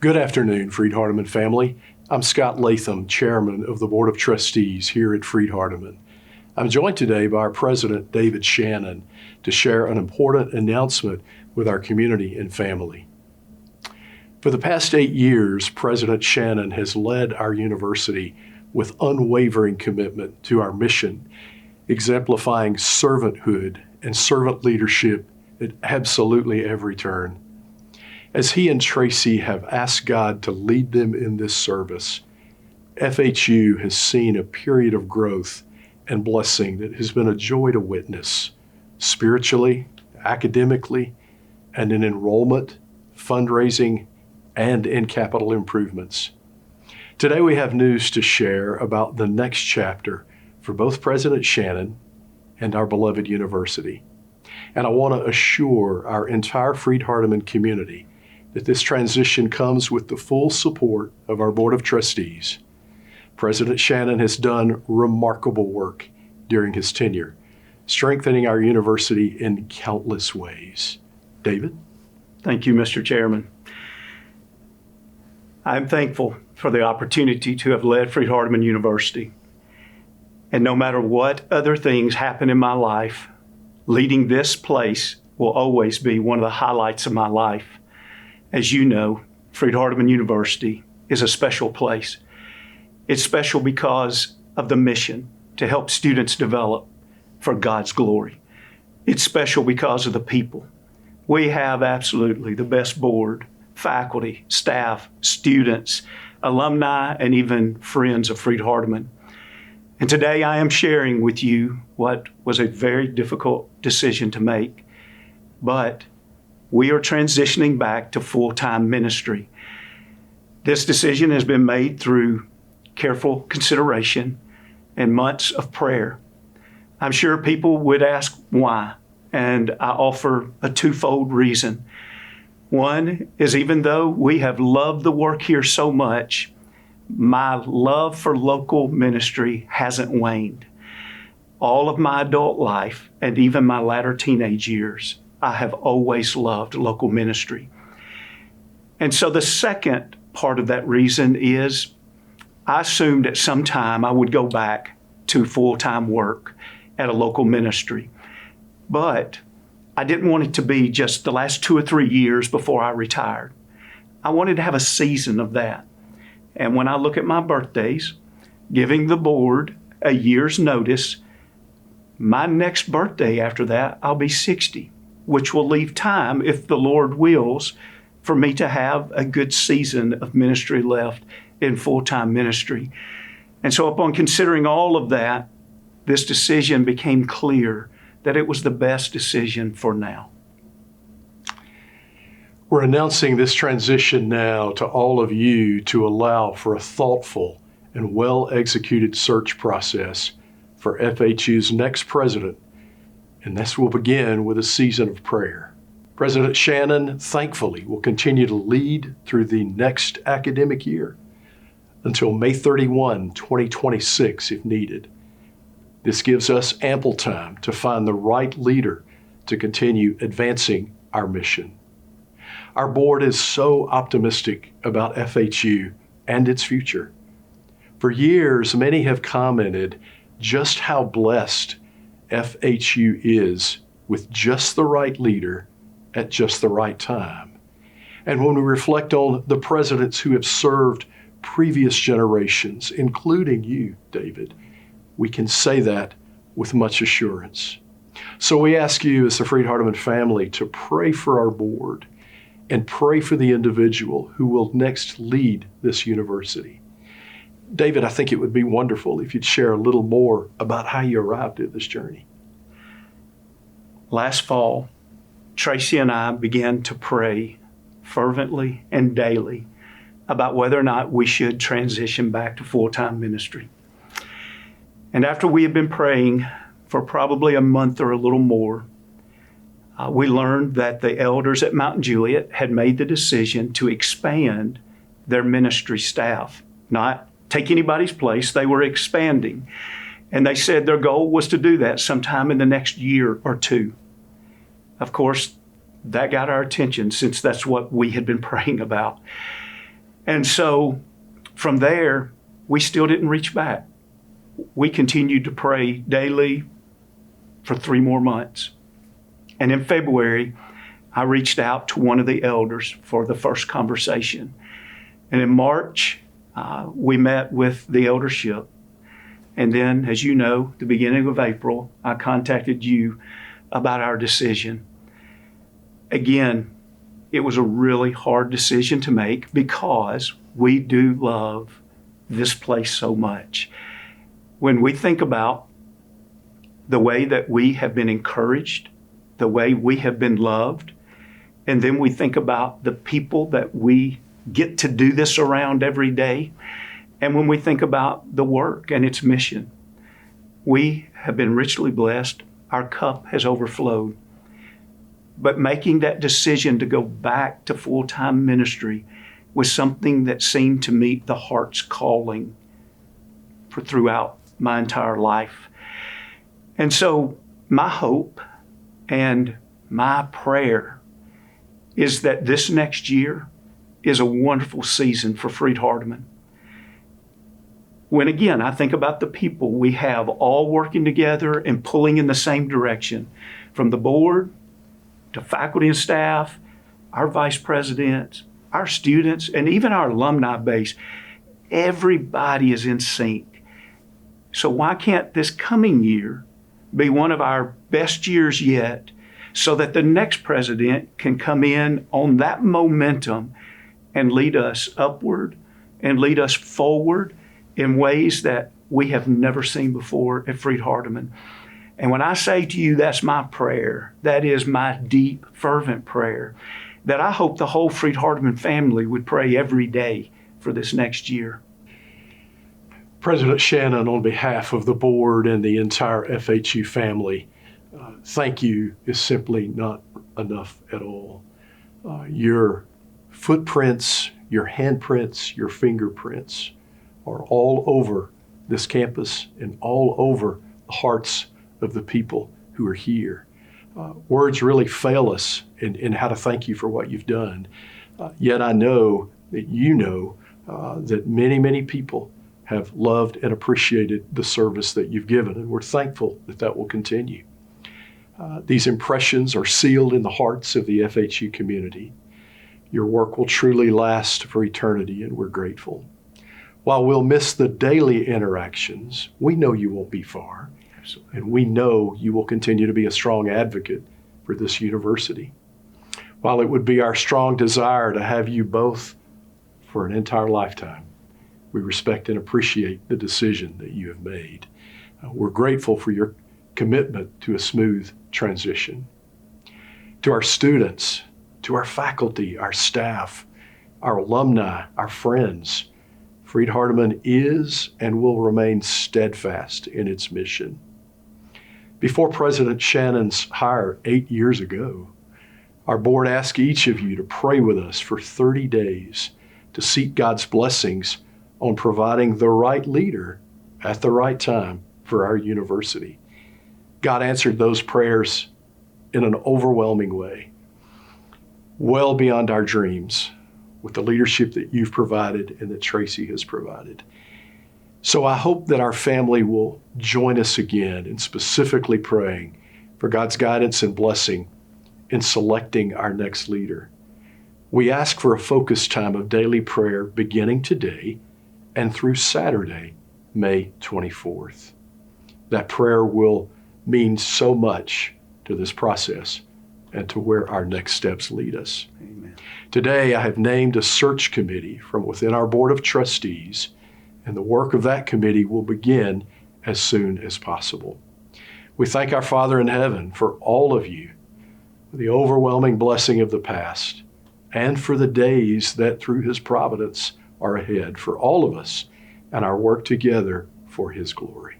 Good afternoon, Freed-Hardeman family. I'm Scott Latham, Chairman of the Board of Trustees here at Freed-Hardeman. I'm joined today by our President, David Shannon, to share an important announcement with our community and family. For the past 8 years, President Shannon has led our university with unwavering commitment to our mission, exemplifying servanthood and servant leadership at absolutely every turn. As he and Tracie have asked God to lead them in this service, FHU has seen a period of growth and blessing that has been a joy to witness, spiritually, academically, and in enrollment, fundraising, and in capital improvements. Today we have news to share about the next chapter for both President Shannon and our beloved university. And I want to assure our entire Freed-Hardeman community that this transition comes with the full support of our Board of Trustees. President Shannon has done remarkable work during his tenure, strengthening our university in countless ways. David? Thank you, Mr. Chairman. I'm thankful for the opportunity to have led Freed-Hardeman University. And no matter what other things happen in my life, leading this place will always be one of the highlights of my life. As you know, Freed-Hardeman University is a special place. It's special because of the mission to help students develop for God's glory. It's special because of the people. We have absolutely the best board, faculty, staff, students, alumni, and even friends of Freed-Hardeman. And today I am sharing with you what was a very difficult decision to make, but we are transitioning back to full-time ministry. This decision has been made through careful consideration and months of prayer. I'm sure people would ask why, and I offer a twofold reason. One is, even though we have loved the work here so much, my love for local ministry hasn't waned. All of my adult life and even my latter teenage years, I have always loved local ministry. And so the second part of that reason is I assumed at some time I would go back to full-time work at a local ministry. But I didn't want it to be just the last 2 or 3 years before I retired. I wanted to have a season of that. And when I look at my birthdays, giving the board a year's notice, my next birthday after that, I'll be 60, which will leave time, if the Lord wills, for me to have a good season of ministry left in full-time ministry. And so upon considering all of that, this decision became clear that it was the best decision for now. We're announcing this transition now to all of you to allow for a thoughtful and well-executed search process for FHU's next president, and this will begin with a season of prayer. President Shannon, thankfully, will continue to lead through the next academic year until May 31, 2026, if needed. This gives us ample time to find the right leader to continue advancing our mission. Our board is so optimistic about FHU and its future. For years, many have commented just how blessed FHU is with just the right leader at just the right time. And when we reflect on the presidents who have served previous generations, including you, David, we can say that with much assurance. So we ask you as the Freed-Hardeman family to pray for our board and pray for the individual who will next lead this university. David, I think it would be wonderful if you'd share a little more about how you arrived at this journey. Last fall, Tracie and I began to pray fervently and daily about whether or not we should transition back to full-time ministry. And after we had been praying for probably a month or a little more, we learned that the elders at Mount Juliet had made the decision to expand their ministry staff, not take anybody's place. They were expanding. And they said their goal was to do that sometime in the next year or two. Of course, that got our attention since that's what we had been praying about. And so from there, we still didn't reach back. We continued to pray daily for 3 more months. And in February, I reached out to one of the elders for the first conversation. And in March, we met with the eldership. And then, as you know, the beginning of April, I contacted you about our decision. Again, it was a really hard decision to make because we do love this place so much. When we think about the way that we have been encouraged, the way we have been loved, and then we think about the people that we get to do this around every day, and when we think about the work and its mission, we have been richly blessed. Our cup has overflowed. But making that decision to go back to full-time ministry was something that seemed to meet the heart's calling for throughout my entire life. And so my hope and my prayer is that this next year is a wonderful season for Freed-Hardeman. When again, I think about the people we have all working together and pulling in the same direction, from the board to faculty and staff, our vice presidents, our students, and even our alumni base, everybody is in sync. So why can't this coming year be one of our best years yet, so that the next president can come in on that momentum and lead us upward and lead us forward in ways that we have never seen before at Freed-Hardeman. And when I say to you, that's my prayer, that is my deep, fervent prayer, that I hope the whole Freed-Hardeman family would pray every day for this next year. President Shannon, on behalf of the board and the entire FHU family, thank you is simply not enough at all. Your footprints, your handprints, your fingerprints are all over this campus and all over the hearts of the people who are here. Words really fail us in how to thank you for what you've done. Yet I know that you know that many, many people have loved and appreciated the service that you've given, and we're thankful that that will continue. These impressions are sealed in the hearts of the FHU community. Your work will truly last for eternity, and we're grateful. While we'll miss the daily interactions, we know you won't be far. Absolutely. And we know you will continue to be a strong advocate for this university. While it would be our strong desire to have you both for an entire lifetime, we respect and appreciate the decision that you have made. We're grateful for your commitment to a smooth transition. To our students, to our faculty, our staff, our alumni, our friends, Freed-Hardeman is and will remain steadfast in its mission. Before President Shannon's hire 8 years ago, our board asked each of you to pray with us for 30 days to seek God's blessings on providing the right leader at the right time for our university. God answered those prayers in an overwhelming way, well beyond our dreams, with the leadership that you've provided and that Tracie has provided. So I hope that our family will join us again in specifically praying for God's guidance and blessing in selecting our next leader. We ask for a focused time of daily prayer beginning today and through Saturday, May 24th. That prayer will mean so much to this process and to where our next steps lead us. Amen. Today, I have named a search committee from within our Board of Trustees, and the work of that committee will begin as soon as possible. We thank our Father in heaven for all of you, for the overwhelming blessing of the past, and for the days that through His providence are ahead for all of us and our work together for His glory.